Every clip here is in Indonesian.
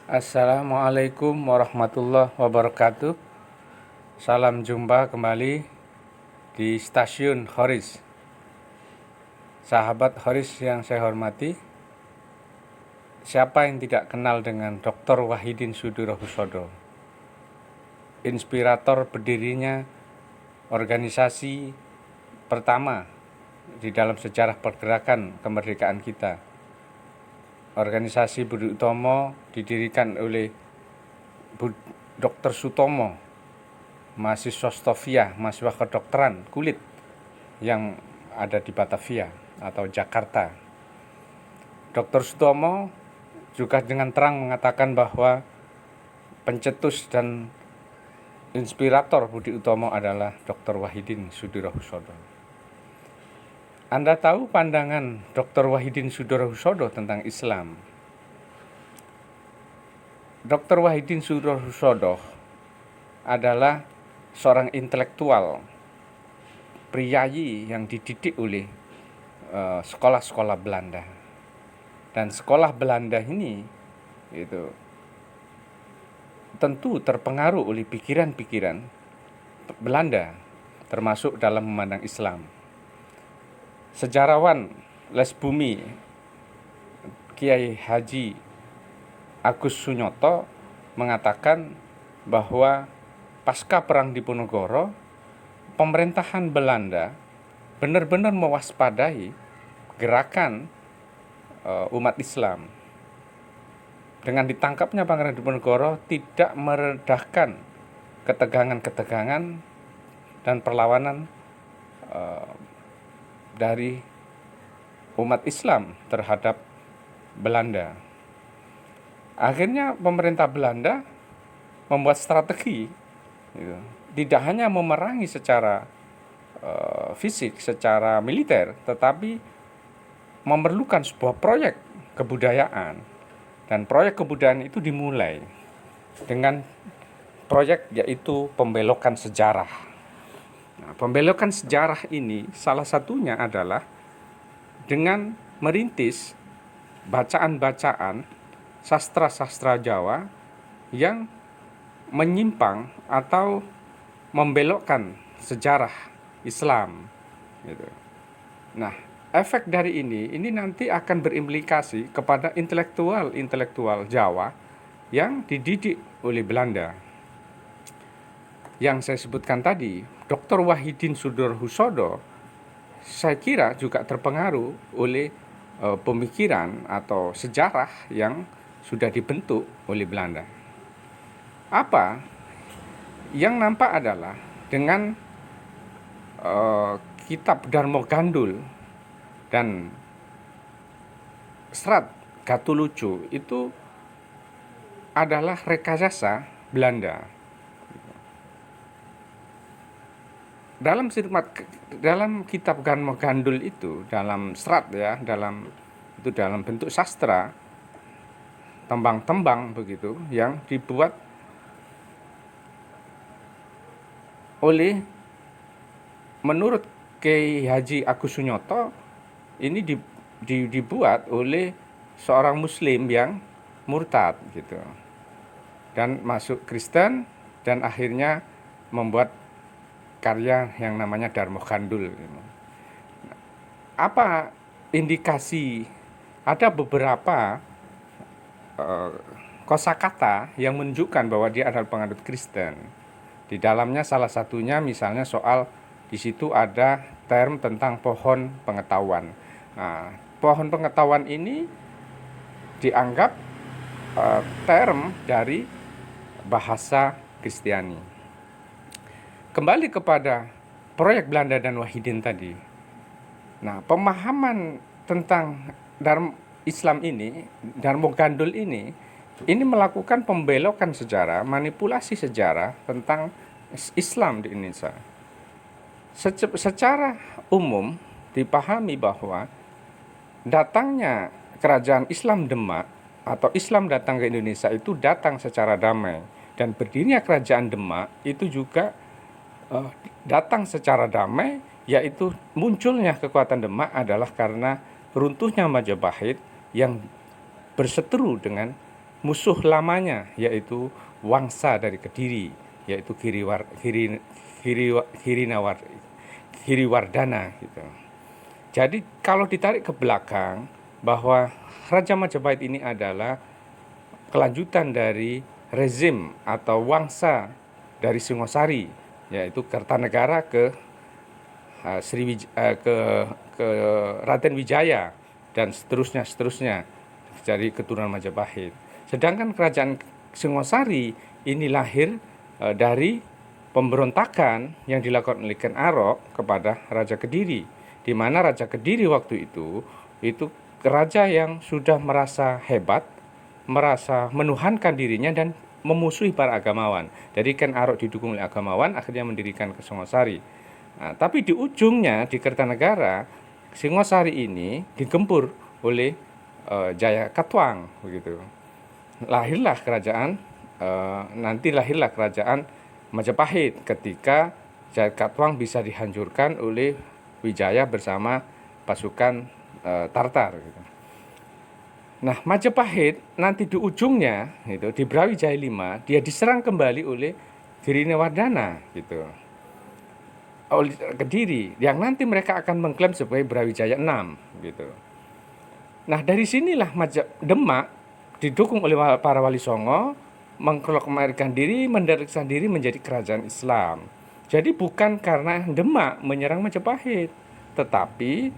Assalamualaikum warahmatullahi wabarakatuh. Salam jumpa kembali di stasiun Horis. Sahabat Horis yang saya hormati, siapa yang tidak kenal dengan Dr. Wahidin Sudirohusodo, inspirator berdirinya organisasi pertama di dalam sejarah pergerakan kemerdekaan kita. Organisasi Budi Utomo didirikan oleh Dr. Sutomo, mahasiswa Stovia, mahasiswa kedokteran kulit yang ada di Batavia atau Jakarta. Dr. Sutomo juga dengan terang mengatakan bahwa pencetus dan inspirator Budi Utomo adalah Dr. Wahidin Sudirohusodo. Anda tahu pandangan Dr. Wahidin Sudirohusodo tentang Islam? Dr. Wahidin Sudirohusodo adalah seorang intelektual, priyayi yang dididik oleh sekolah-sekolah Belanda. Dan sekolah Belanda ini itu tentu terpengaruh oleh pikiran-pikiran Belanda, termasuk dalam memandang Islam. Sejarawan les bumi Kiai Haji Agus Sunyoto mengatakan bahwa pasca Perang Diponegoro, pemerintahan Belanda benar-benar mewaspadai gerakan umat Islam. Dengan ditangkapnya Pangeran Diponegoro tidak meredahkan ketegangan-ketegangan dan perlawanan dari umat Islam terhadap Belanda. Akhirnya pemerintah Belanda membuat strategi, tidak hanya memerangi secara fisik, secara militer, tetapi memerlukan sebuah proyek kebudayaan. Dan proyek kebudayaan itu dimulai dengan proyek yaitu pembelokan sejarah. Nah, pembelokan sejarah ini salah satunya adalah dengan merintis bacaan-bacaan sastra-sastra Jawa yang menyimpang atau membelokkan sejarah Islam. Gitu. Nah, efek dari ini nanti akan berimplikasi kepada intelektual Jawa yang dididik oleh Belanda. Yang saya sebutkan tadi, Dr. Wahidin Sudirohusodo, saya kira juga terpengaruh oleh pemikiran atau sejarah yang sudah dibentuk oleh Belanda. Apa yang nampak adalah dengan kitab Darmo Gandul dan Serat Gatulucu itu adalah rekayasa Belanda. Dalam kitab Darmo Gandul itu, dalam serat ya, dalam bentuk sastra, tembang-tembang begitu yang dibuat oleh menurut Kiai Haji Agus Sunyoto, ini dibuat oleh seorang muslim yang murtad gitu. Dan masuk Kristen dan akhirnya membuat karya yang namanya Darmo Gandul. Apa indikasi? Ada beberapa kosakata yang menunjukkan bahwa dia adalah penganut Kristen. Di dalamnya salah satunya misalnya soal di situ ada term tentang pohon pengetahuan. Nah, pohon pengetahuan ini dianggap term dari bahasa Kristiani. Kembali kepada proyek Belanda dan Wahidin tadi. Nah, pemahaman tentang Islam ini, Darmo Gandul ini melakukan pembelokan sejarah, manipulasi sejarah tentang Islam di Indonesia. Secara umum dipahami bahwa datangnya kerajaan Islam Demak atau Islam datang ke Indonesia itu datang secara damai, dan berdirinya kerajaan Demak itu juga datang secara damai, yaitu munculnya kekuatan Demak adalah karena runtuhnya Majapahit yang berseteru dengan musuh lamanya, yaitu Wangsa dari Kediri, yaitu Giriwardana gitu. Jadi kalau ditarik ke belakang bahwa Raja Majapahit ini adalah kelanjutan dari rezim atau Wangsa dari Singosari, yaitu Kertanegara ke ke Raden Wijaya dan seterusnya dari keturunan Majapahit. Sedangkan kerajaan Singosari ini lahir dari pemberontakan yang dilakukan oleh Ken Arok kepada Raja Kediri, di mana Raja Kediri waktu itu raja yang sudah merasa hebat, merasa menuhankan dirinya dan memusuhi para agamawan. Jadi Ken Arok didukung oleh agamawan, akhirnya mendirikan ke Singosari. Nah, tapi di ujungnya di Kertanegara, Singosari ini digempur oleh Jaya Katwang begitu. Lahirlah kerajaan Majapahit ketika Jaya Katwang bisa dihancurkan oleh Wijaya bersama pasukan Tartar gitu. Nah, Majapahit nanti di ujungnya itu di Brawijaya V dia diserang kembali oleh Girinewardana gitu. Oleh Kediri yang nanti mereka akan mengklaim sebagai Brawijaya VI gitu. Nah, dari sinilah Demak didukung oleh para wali songo mengproklamirkan diri, mendeklarasikan diri menjadi kerajaan Islam. Jadi bukan karena Demak menyerang Majapahit, tetapi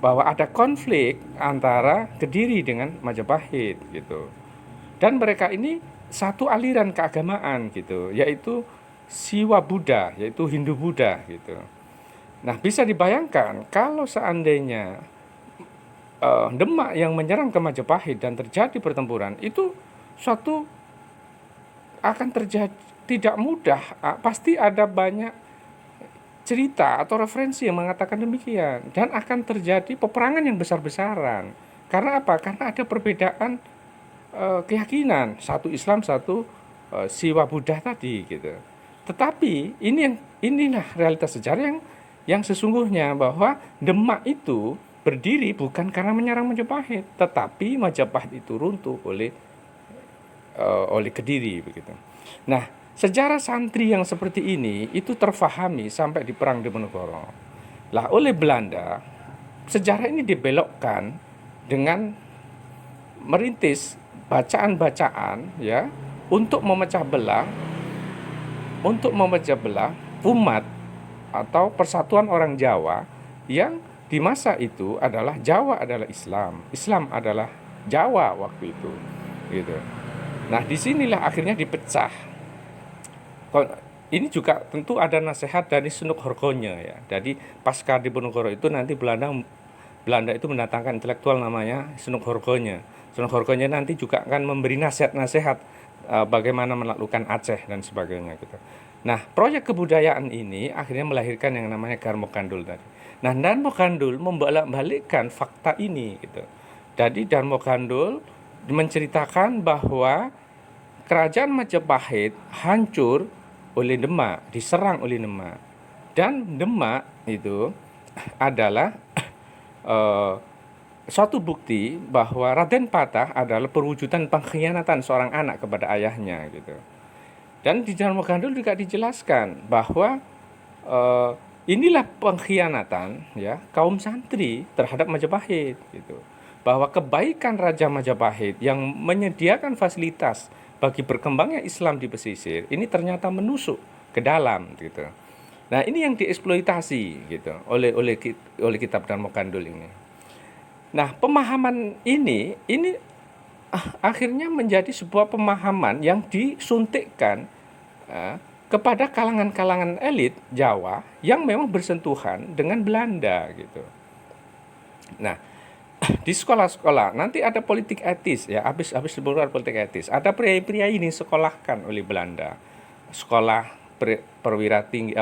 bahwa ada konflik antara Kediri dengan Majapahit gitu. Dan mereka ini satu aliran keagamaan gitu, yaitu Siwa Buddha, yaitu Hindu Buddha gitu. Nah, bisa dibayangkan kalau seandainya Demak yang menyerang ke Majapahit dan terjadi pertempuran, itu suatu akan terjadi tidak mudah. Pasti ada banyak cerita atau referensi yang mengatakan demikian, dan akan terjadi peperangan yang besar-besaran. Karena apa? Karena ada perbedaan keyakinan, satu Islam, satu Siwa Buddha tadi gitu. Tetapi inilah realitas sejarah yang sesungguhnya, bahwa Demak itu berdiri bukan karena menyerang Majapahit, tetapi Majapahit itu runtuh oleh Kediri begitu. Nah, sejarah santri yang seperti ini itu terfahami sampai di Perang Diponegoro. Lah, oleh Belanda sejarah ini dibelokkan dengan merintis bacaan-bacaan ya untuk memecah belah umat atau persatuan orang Jawa yang di masa itu adalah Jawa adalah Islam, Islam adalah Jawa waktu itu gitu. Nah, disinilah akhirnya dipecah. Ini juga tentu ada nasihat dari Sunuk Horkonya ya. Jadi pasca Diponegoro itu nanti Belanda itu mendatangkan intelektual namanya Sunuk Horkonya. Sunuk Horkonya nanti juga akan memberi nasihat-nasihat bagaimana menaklukkan Aceh dan sebagainya gitu. Nah, proyek kebudayaan ini akhirnya melahirkan yang namanya Darmo Gandul tadi. Nah, Darmo Gandul membolak-balikkan fakta ini gitu. Jadi Darmo Gandul menceritakan bahwa kerajaan Majapahit hancur oleh Demak, diserang oleh Demak. Dan Demak itu adalah suatu bukti bahwa Raden Patah adalah perwujudan pengkhianatan seorang anak kepada ayahnya gitu. Dan di Darmo Gandul juga dijelaskan bahwa inilah pengkhianatan ya kaum santri terhadap Majapahit gitu. Bahwa kebaikan Raja Majapahit yang menyediakan fasilitas bagi berkembangnya Islam di pesisir ini ternyata menusuk ke dalam gitu. Nah, ini yang dieksploitasi gitu oleh kitab Darmo Gandul ini. Nah, pemahaman ini akhirnya menjadi sebuah pemahaman yang disuntikkan kepada kalangan-kalangan elit Jawa yang memang bersentuhan dengan Belanda gitu. Nah, di sekolah-sekolah nanti ada politik etis ya, habis dibuat politik etis. Ada pria-pria ini sekolahkan oleh Belanda. Sekolah perwira tinggi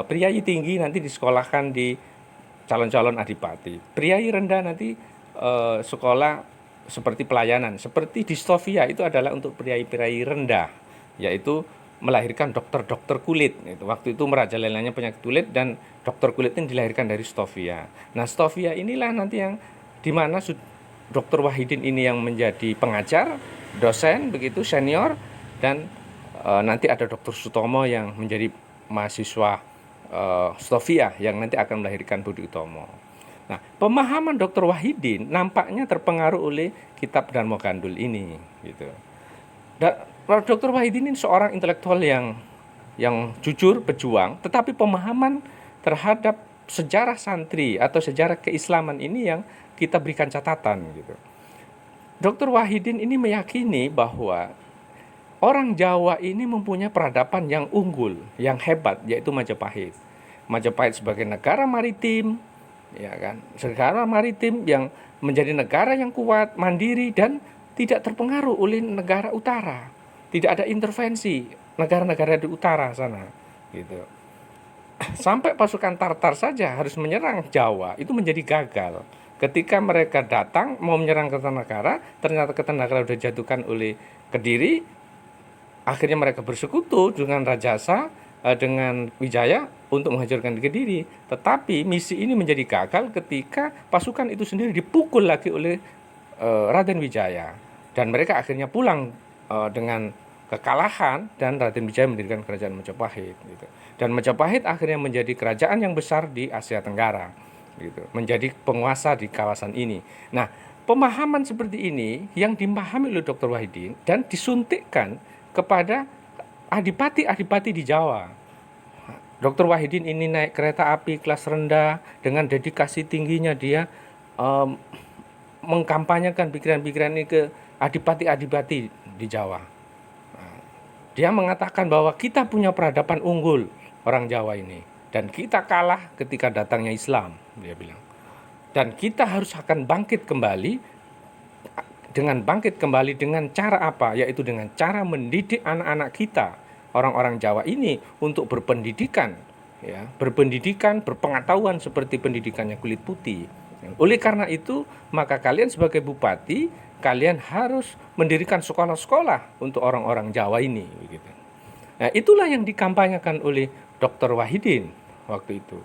priai tinggi nanti disekolahkan di calon-calon adipati. Priai rendah nanti sekolah seperti pelayanan, seperti distofia itu adalah untuk priai-priai rendah, yaitu melahirkan dokter-dokter kulit. Waktu itu merajalelanya penyakit kulit dan dokter kulit ini dilahirkan dari stofia. Nah, stofia inilah nanti yang dimana Dr. Wahidin ini yang menjadi pengajar dosen begitu senior, dan nanti ada Dr. Sutomo yang menjadi mahasiswa Stovia yang nanti akan melahirkan Budi Utomo. Nah, pemahaman Dr. Wahidin nampaknya terpengaruh oleh kitab Dharma Gandul ini gitu. Dr. Wahidin ini seorang intelektual yang jujur, pejuang, tetapi pemahaman terhadap sejarah santri atau sejarah keislaman ini yang kita berikan catatan gitu. Dr. Wahidin ini meyakini bahwa orang Jawa ini mempunyai peradaban yang unggul, yang hebat, yaitu Majapahit. Majapahit sebagai negara maritim, ya kan, negara maritim yang menjadi negara yang kuat, mandiri, dan tidak terpengaruh oleh negara utara. Tidak ada intervensi negara-negara di utara sana, gitu. Sampai pasukan Tartar saja harus menyerang Jawa, itu menjadi gagal. Ketika mereka datang mau menyerang Kertanegara, ternyata Kertanegara sudah dijatuhkan oleh Kediri. Akhirnya mereka bersekutu dengan Rajasa, dengan Wijaya untuk menghancurkan Kediri. Tetapi misi ini menjadi gagal ketika pasukan itu sendiri dipukul lagi oleh Raden Wijaya. Dan mereka akhirnya pulang dengan kekalahan, dan Raden Wijaya mendirikan kerajaan Majapahit. Gitu. Dan Majapahit akhirnya menjadi kerajaan yang besar di Asia Tenggara. Gitu. Menjadi penguasa di kawasan ini. Nah, pemahaman seperti ini yang dipahami oleh Dr. Wahidin dan disuntikkan kepada adipati-adipati di Jawa. Dr. Wahidin ini naik kereta api kelas rendah dengan dedikasi tingginya, dia mengkampanyekan pikiran-pikiran ini ke adipati-adipati di Jawa. Dia mengatakan bahwa kita punya peradaban unggul orang Jawa ini, dan kita kalah ketika datangnya Islam, dia bilang. Dan kita harus akan bangkit kembali dengan cara apa? Yaitu dengan cara mendidik anak-anak kita, orang-orang Jawa ini, untuk berpendidikan, ya, berpengetahuan seperti pendidikannya kulit putih. Oleh karena itu, maka kalian sebagai bupati, kalian harus mendirikan sekolah-sekolah untuk orang-orang Jawa ini, begitu. Nah, itulah yang dikampanyekan oleh Dr. Wahidin waktu itu.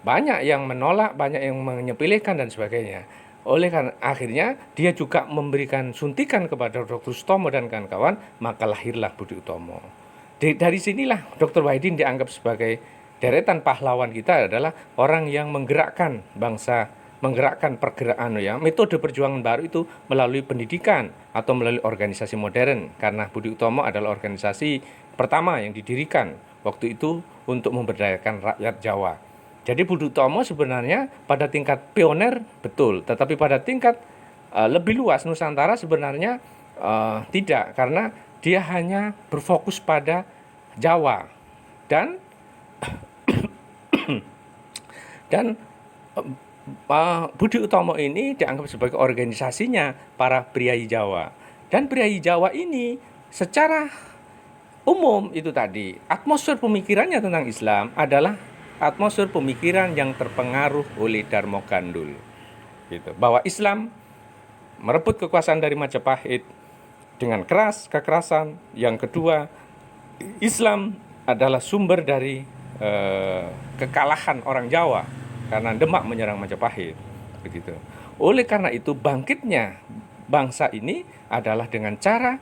Banyak yang menolak, banyak yang menyepelekan dan sebagainya. Oleh karena akhirnya dia juga memberikan suntikan kepada Dr. Sutomo dan kawan-kawan, maka lahirlah Budi Utomo. Dari sinilah Dr. Wahidin dianggap sebagai deretan pahlawan kita, adalah orang yang menggerakkan bangsa, menggerakkan pergerakan, ya, metode perjuangan baru itu melalui pendidikan atau melalui organisasi modern, karena Budi Utomo adalah organisasi pertama yang didirikan waktu itu untuk memberdayakan rakyat Jawa. Jadi Budi Utomo sebenarnya pada tingkat pioner betul, tetapi pada tingkat lebih luas Nusantara sebenarnya tidak, karena dia hanya berfokus pada Jawa, dan Budi Utomo ini dianggap sebagai organisasinya para priai Jawa. Dan priai Jawa ini secara umum itu tadi, atmosfer pemikirannya tentang Islam adalah atmosfer pemikiran yang terpengaruh oleh Dharma Gandul. Gitu. Bahwa Islam merebut kekuasaan dari Majapahit dengan kekerasan. Yang kedua, Islam adalah sumber dari kekalahan orang Jawa karena Demak menyerang Majapahit, begitu. Oleh karena itu, bangkitnya bangsa ini adalah dengan cara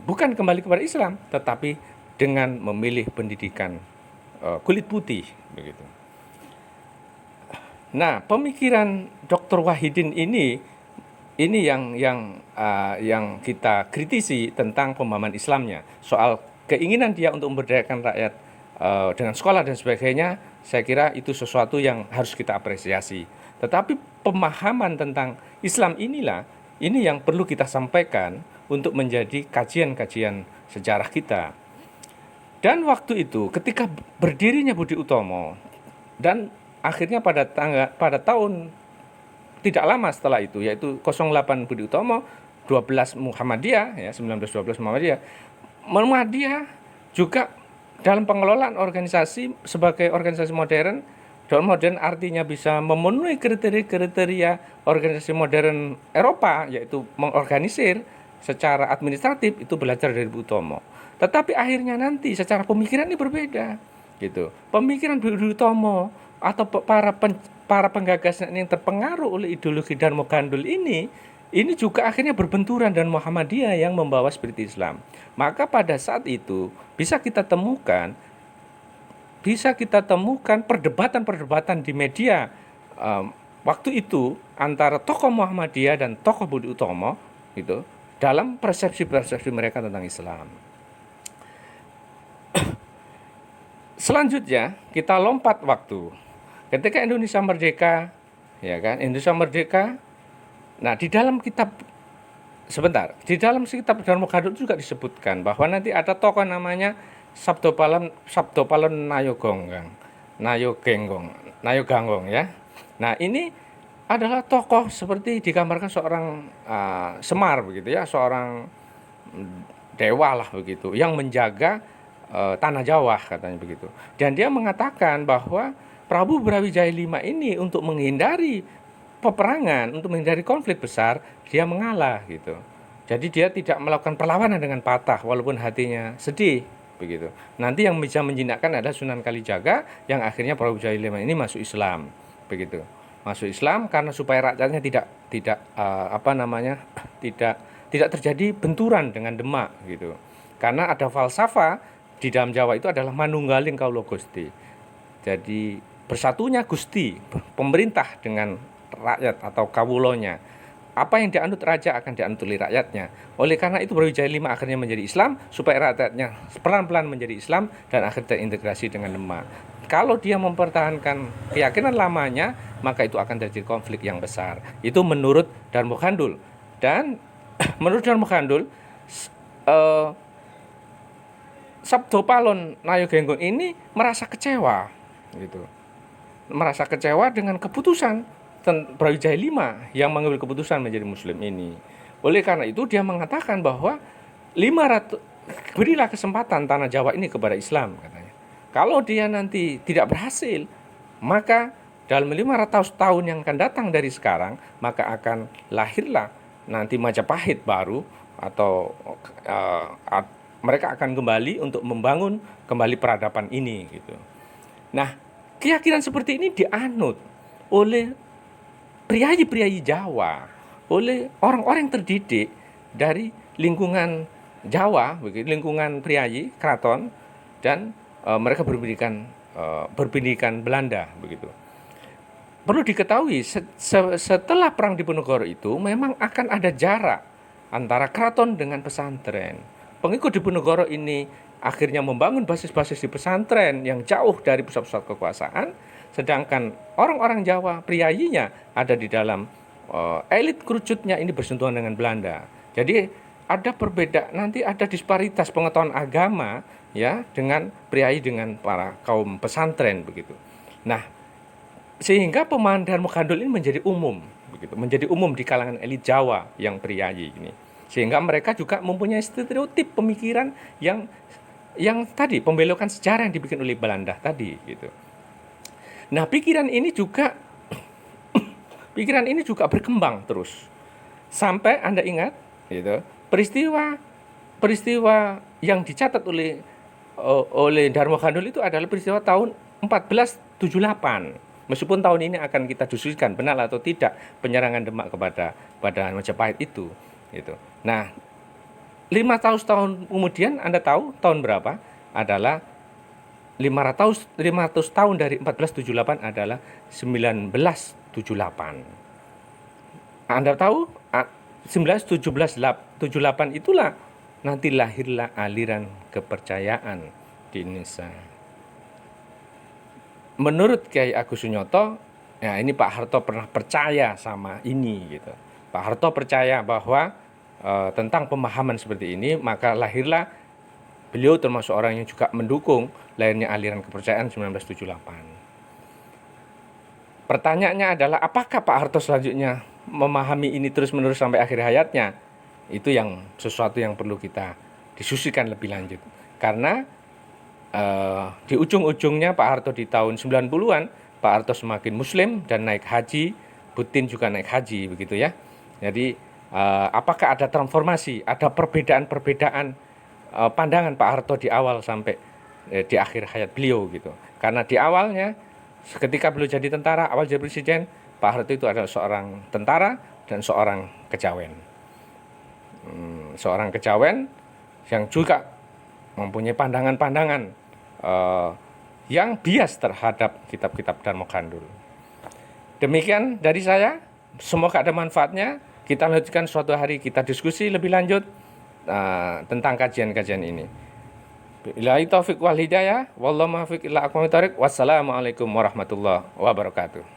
bukan kembali kepada Islam, tetapi dengan memilih pendidikan kulit putih, begitu. Nah, pemikiran Dr. Wahidin ini yang kita kritisi tentang pemahaman Islamnya, soal keinginan dia untuk memberdayakan rakyat dengan sekolah dan sebagainya. Saya kira itu sesuatu yang harus kita apresiasi. Tetapi pemahaman tentang Islam ini yang perlu kita sampaikan untuk menjadi kajian-kajian sejarah kita. Dan waktu itu ketika berdirinya Budi Utomo, dan akhirnya pada tahun tidak lama setelah itu, yaitu 08 Budi Utomo, 12 Muhammadiyah, ya, 1912 Muhammadiyah. Muhammadiyah juga dalam pengelolaan organisasi sebagai organisasi modern. Dalam modern artinya bisa memenuhi kriteria organisasi modern Eropa, yaitu mengorganisir secara administratif, itu belajar dari Budi Utomo. Tetapi akhirnya nanti secara pemikiran ini berbeda, gitu. Pemikiran Budi Utomo atau para penggagas yang terpengaruh oleh ideologi Dharma Gandul ini ini juga akhirnya berbenturan dan Muhammadiyah yang membawa spirit Islam. Maka pada saat itu bisa kita temukan perdebatan-perdebatan di media waktu itu antara tokoh Muhammadiyah dan tokoh Budi Utomo gitu dalam persepsi-persepsi mereka tentang Islam. Selanjutnya kita lompat waktu. Ketika Indonesia merdeka, ya kan? Indonesia merdeka. Nah, di dalam kitab Dharma Gadot juga disebutkan bahwa nanti ada tokoh namanya Sabdopalon Nayoganggong ya. Nah, ini adalah tokoh seperti digambarkan seorang Semar begitu ya, seorang dewa lah begitu yang menjaga tanah Jawa katanya begitu. Dan dia mengatakan bahwa Prabu Brawijaya V ini untuk menghindari peperangan, untuk menghindari konflik besar, dia mengalah gitu. Jadi dia tidak melakukan perlawanan dengan patah walaupun hatinya sedih begitu. Nanti yang bisa menjinakkan adalah Sunan Kalijaga yang akhirnya Prabu Wijaya V ini masuk Islam begitu. Masuk Islam karena supaya rakyatnya tidak tidak terjadi benturan dengan Demak gitu. Karena ada falsafah di dalam Jawa itu adalah manunggaling kaula Gusti. Jadi bersatunya Gusti, pemerintah dengan rakyat atau kawulonya. Apa yang dianut raja akan dianut oleh rakyatnya. Oleh karena itu Brawijaya V akhirnya menjadi Islam supaya rakyatnya pelan-pelan menjadi Islam dan akhirnya terintegrasi dengan Demak. Kalau dia mempertahankan keyakinan lamanya, maka itu akan terjadi konflik yang besar. Itu menurut Dharma Gandul. Dan menurut Dharma Gandul, Sabdopalon Nayogenggong ini merasa kecewa gitu. Merasa kecewa dengan keputusan Brawijaya V yang mengambil keputusan menjadi muslim ini. Oleh karena itu dia mengatakan bahwa 500 berilah kesempatan tanah Jawa ini kepada Islam katanya. Kalau dia nanti tidak berhasil, maka dalam 500 tahun yang akan datang dari sekarang, maka akan lahirlah nanti Majapahit baru atau mereka akan kembali untuk membangun kembali peradaban ini gitu. Nah, keyakinan seperti ini dianut oleh priayi-priayi Jawa, oleh orang-orang yang terdidik dari lingkungan Jawa, begitu, lingkungan priayi, keraton, dan mereka berpendidikan Belanda, begitu. Perlu diketahui setelah Perang Diponegoro itu memang akan ada jarak antara keraton dengan pesantren. Pengikut Diponegoro ini akhirnya membangun basis-basis di pesantren yang jauh dari pusat-pusat kekuasaan, sedangkan orang-orang Jawa priayinya ada di dalam elit kerucutnya ini bersentuhan dengan Belanda. Jadi ada perbedaan, nanti ada disparitas pengetahuan agama ya dengan priayi dengan para kaum pesantren begitu. Nah, sehingga pemahaman Dharma Gandul ini menjadi umum begitu, menjadi umum di kalangan elit Jawa yang priayi ini. Sehingga mereka juga mempunyai stereotip pemikiran yang tadi pembelokan sejarah yang dibikin oleh Belanda tadi gitu. Nah, pikiran ini juga berkembang terus. Sampai Anda ingat gitu, peristiwa yang dicatat oleh Dharma Gandul itu adalah peristiwa tahun 1478. Meskipun tahun ini akan kita diskusikan benar atau tidak penyerangan Demak kepada Majapahit itu gitu. Nah, 500 tahun kemudian Anda tahu tahun berapa? Adalah 500 tahun dari 1478 adalah 1978. Anda tahu 1978 itulah nanti lahirlah aliran kepercayaan di Indonesia. Menurut Kiai Agus Sunyoto, ya ini Pak Harto pernah percaya sama ini gitu. Pak Harto percaya bahwa tentang pemahaman seperti ini, maka lahirlah beliau termasuk orang yang juga mendukung lahirnya aliran kepercayaan 1978. Pertanyaannya adalah apakah Pak Harto selanjutnya memahami ini terus-menerus sampai akhir hayatnya? Itu yang sesuatu yang perlu kita diskusikan lebih lanjut. Karena di ujung-ujungnya Pak Harto di tahun 90-an, Pak Harto semakin muslim dan naik haji, Putin juga naik haji begitu ya. Jadi apakah ada transformasi, ada perbedaan-perbedaan pandangan Pak Harto di awal sampai di akhir hayat beliau gitu. Karena di awalnya ketika beliau jadi tentara, awal jadi presiden, Pak Harto itu adalah seorang tentara, dan seorang kejawen. Seorang kejawen yang juga mempunyai pandangan-pandangan yang bias terhadap kitab-kitab Dharma Gandul. Demikian dari saya, semoga ada manfaatnya. Kita lanjutkan suatu hari, kita diskusi lebih lanjut tentang kajian-kajian ini. Billahi taufiq wal hidayah, wallahu muwaffiq ila aqwamit thoriq. Wassalamualaikum warahmatullahi wabarakatuh.